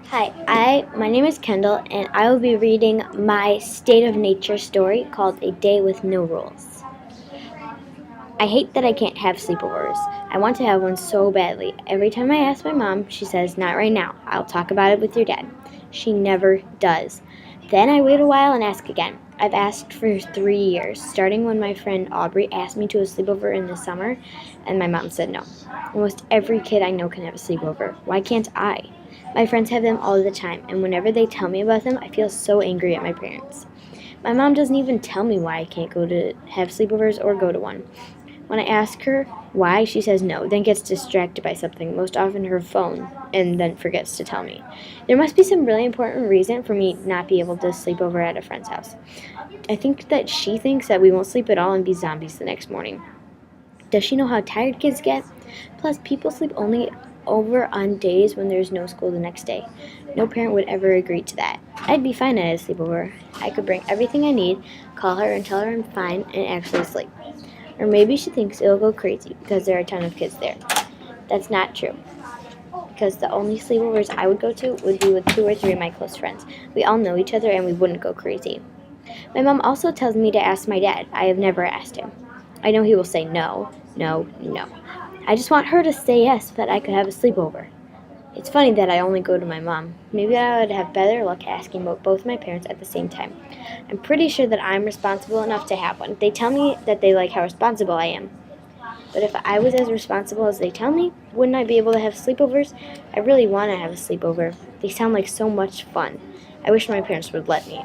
My name is Kendall, and I will be reading my State of Nature story called A Day with No Rules. I hate that I can't have sleepovers. I want to have one so badly. Every time I ask my mom, she says, "Not right now. I'll talk about it with your dad." She never does. Then I wait a while and ask again. I've asked for 3 years, starting when my friend Aubrey asked me to a sleepover in the summer, and my mom said no. Almost every kid I know can have a sleepover. Why can't I? My friends have them all the time, and whenever they tell me about them, I feel so angry at my parents. My mom doesn't even tell me why I can't go to have sleepovers or go to one. When I ask her why, she says no, then gets distracted by something, most often her phone, and then forgets to tell me. There must be some really important reason for me not be able to sleep over at a friend's house. I think that she thinks that we won't sleep at all and be zombies the next morning. Does she know how tired kids get? Plus, people sleep only over on days when there's no school the next day. No parent would ever agree to that. I'd be fine at a sleepover. I could bring everything I need, call her and tell her I'm fine, and actually sleep. Or maybe she thinks it'll go crazy because there are a ton of kids there. That's not true, because the only sleepovers I would go to would be with 2 or 3 of my close friends. We all know each other and we wouldn't go crazy. My mom also tells me to ask my dad. I have never asked him. I know he will say no, no, no. I just want her to say yes so that I could have a sleepover. It's funny that I only go to my mom. Maybe I would have better luck asking both my parents at the same time. I'm pretty sure that I'm responsible enough to have one. They tell me that they like how responsible I am. But if I was as responsible as they tell me, wouldn't I be able to have sleepovers? I really want to have a sleepover. They sound like so much fun. I wish my parents would let me.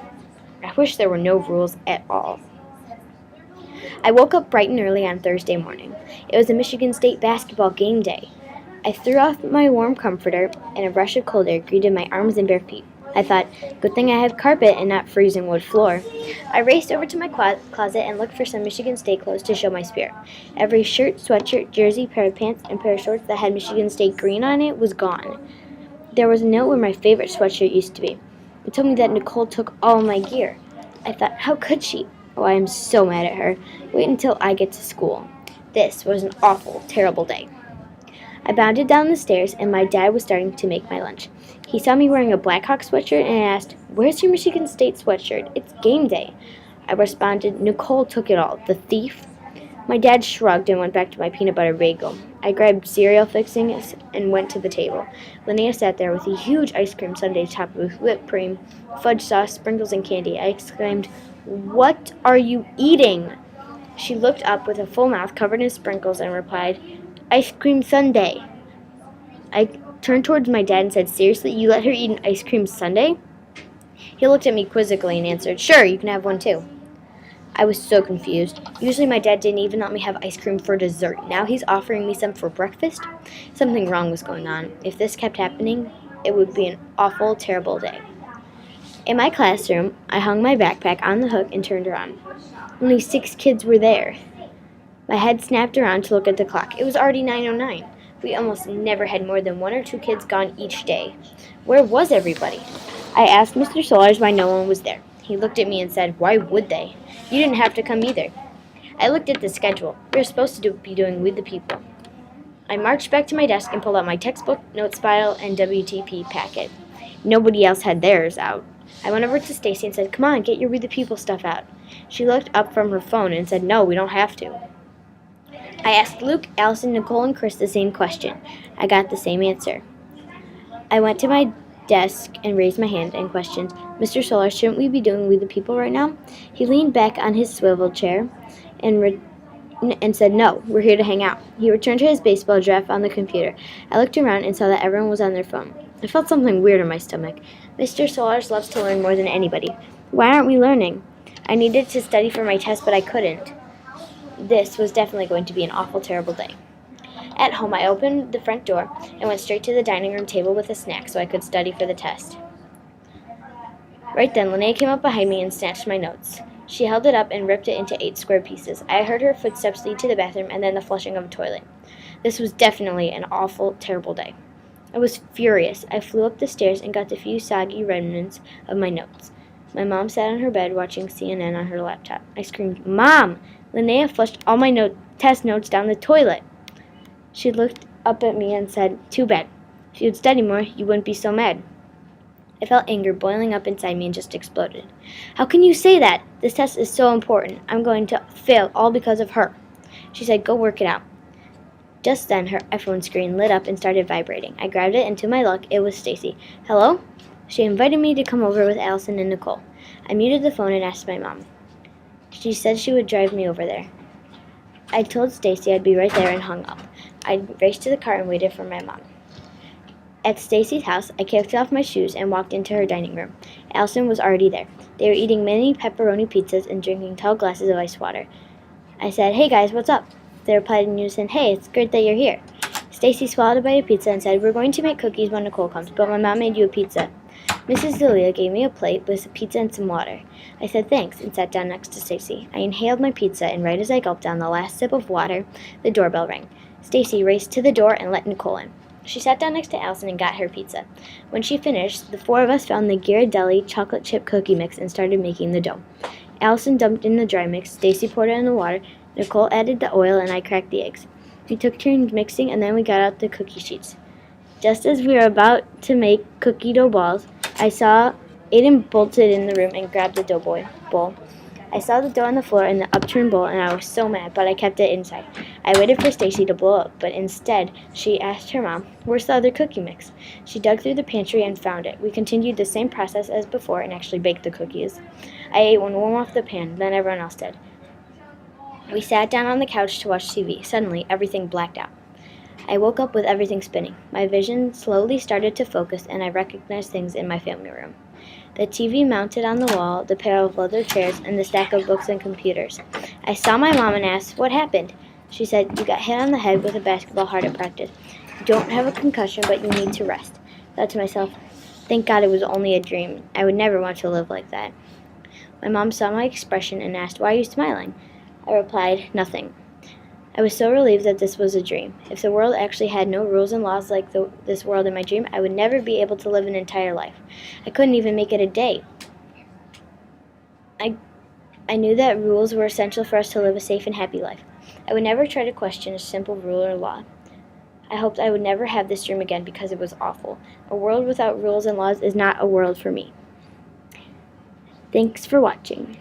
I wish there were no rules at all. I woke up bright and early on Thursday morning. It was a Michigan State basketball game day. I threw off my warm comforter, and a rush of cold air greeted my arms and bare feet. I thought, good thing I have carpet and not freezing wood floor. I raced over to my closet and looked for some Michigan State clothes to show my spirit. Every shirt, sweatshirt, jersey, pair of pants, and pair of shorts that had Michigan State green on it was gone. There was a note where my favorite sweatshirt used to be. It told me that Nicole took all my gear. I thought, how could she? Oh, I am so mad at her. Wait until I get to school. This was an awful, terrible day. I bounded down the stairs, and my dad was starting to make my lunch. He saw me wearing a Blackhawks sweatshirt and asked, "Where's your Michigan State sweatshirt? It's game day." I responded, "Nicole took it all, the thief." My dad shrugged and went back to my peanut butter bagel. I grabbed cereal fixings and went to the table. Linnea sat there with a huge ice cream sundae topped with whipped cream, fudge sauce, sprinkles, and candy. I exclaimed, "What are you eating?" She looked up with a full mouth covered in sprinkles and replied, "Ice cream sundae." I turned towards my dad and said, "Seriously, you let her eat an ice cream sundae?" He looked at me quizzically and answered, "Sure, you can have one too." I was so confused. Usually my dad didn't even let me have ice cream for dessert. Now he's offering me some for breakfast? Something wrong was going on. If this kept happening, it would be an awful, terrible day. In my classroom, I hung my backpack on the hook and turned around. Only 6 kids were there. My head snapped around to look at the clock. It was already 9:09. We almost never had more than 1 or 2 kids gone each day. Where was everybody? I asked Mr. Solars why no one was there. He looked at me and said, "Why would they? You didn't have to come either." I looked at the schedule. We were supposed to be doing With the People. I marched back to my desk and pulled out my textbook, notes file, and WTP packet. Nobody else had theirs out. I went over to Stacy and said, "Come on, get your With the People stuff out." She looked up from her phone and said, "No, we don't have to." I asked Luke, Allison, Nicole, and Chris the same question. I got the same answer. I went to my desk and raised my hand and questioned, "Mr. Solar, shouldn't we be doing We the People right now?" He leaned back on his swivel chair and said, "No, we're here to hang out." He returned to his baseball draft on the computer. I looked around and saw that everyone was on their phone. I felt something weird in my stomach. Mr. Solars loves to learn more than anybody. Why aren't we learning? I needed to study for my test, but I couldn't. This was definitely going to be an awful, terrible day. At home, I opened the front door and went straight to the dining room table with a snack so I could study for the test. Right then, Linnea came up behind me and snatched my notes. She held it up and ripped it into 8 square pieces. I heard her footsteps lead to the bathroom and then the flushing of a toilet. This was definitely an awful, terrible day. I was furious. I flew up the stairs and got the few soggy remnants of my notes. My mom sat on her bed watching CNN on her laptop. I screamed, "Mom!" Linnea flushed all my test notes down the toilet. She looked up at me and said, "Too bad. If you'd study more, you wouldn't be so mad." I felt anger boiling up inside me and just exploded. How can you say that? This test is so important. I'm going to fail all because of her. She said, go work it out. Just then, her iPhone screen lit up and started vibrating. I grabbed it, and to my luck, it was Stacy. Hello? She invited me to come over with Allison and Nicole. I muted the phone and asked my mom. She said she would drive me over there. I told Stacy I'd be right there and hung up. I raced to the car and waited for my mom. At Stacy's house, I kicked off my shoes and walked into her dining room. Allison was already there. They were eating mini pepperoni pizzas and drinking tall glasses of ice water. I said, "Hey guys, what's up?" They replied in unison, "Hey, it's great that you're here." Stacy swallowed a bite of pizza and said, "We're going to make cookies when Nicole comes, but my mom made you a pizza." Mrs. Delia gave me a plate with some pizza and some water. I said thanks and sat down next to Stacy. I inhaled my pizza, and right as I gulped down the last sip of water, the doorbell rang. Stacy raced to the door and let Nicole in. She sat down next to Allison and got her pizza. When she finished, the four of us found the Ghirardelli chocolate chip cookie mix and started making the dough. Allison dumped in the dry mix, Stacy poured it in the water, Nicole added the oil, and I cracked the eggs. We took turns mixing, and then we got out the cookie sheets. Just as we were about to make cookie dough balls, I saw Aiden bolted in the room and grabbed the bowl. I saw the dough on the floor in the upturned bowl, and I was so mad, but I kept it inside. I waited for Stacy to blow up, but instead she asked her mom, "Where's the other cookie mix?" She dug through the pantry and found it. We continued the same process as before and actually baked the cookies. I ate one warm off the pan, then everyone else did. We sat down on the couch to watch TV. Suddenly, everything blacked out. I woke up with everything spinning. My vision slowly started to focus, and I recognized things in my family room. The TV mounted on the wall, the pair of leather chairs, and the stack of books and computers. I saw my mom and asked, "What happened?" She said, "You got hit on the head with a basketball hard at practice. You don't have a concussion, but you need to rest." I thought to myself, thank God it was only a dream. I would never want to live like that. My mom saw my expression and asked, "Why are you smiling?" I replied, "Nothing." I was so relieved that this was a dream. If the world actually had no rules and laws like this world in my dream, I would never be able to live an entire life. I couldn't even make it a day. I knew that rules were essential for us to live a safe and happy life. I would never try to question a simple rule or law. I hoped I would never have this dream again because it was awful. A world without rules and laws is not a world for me. Thanks for watching.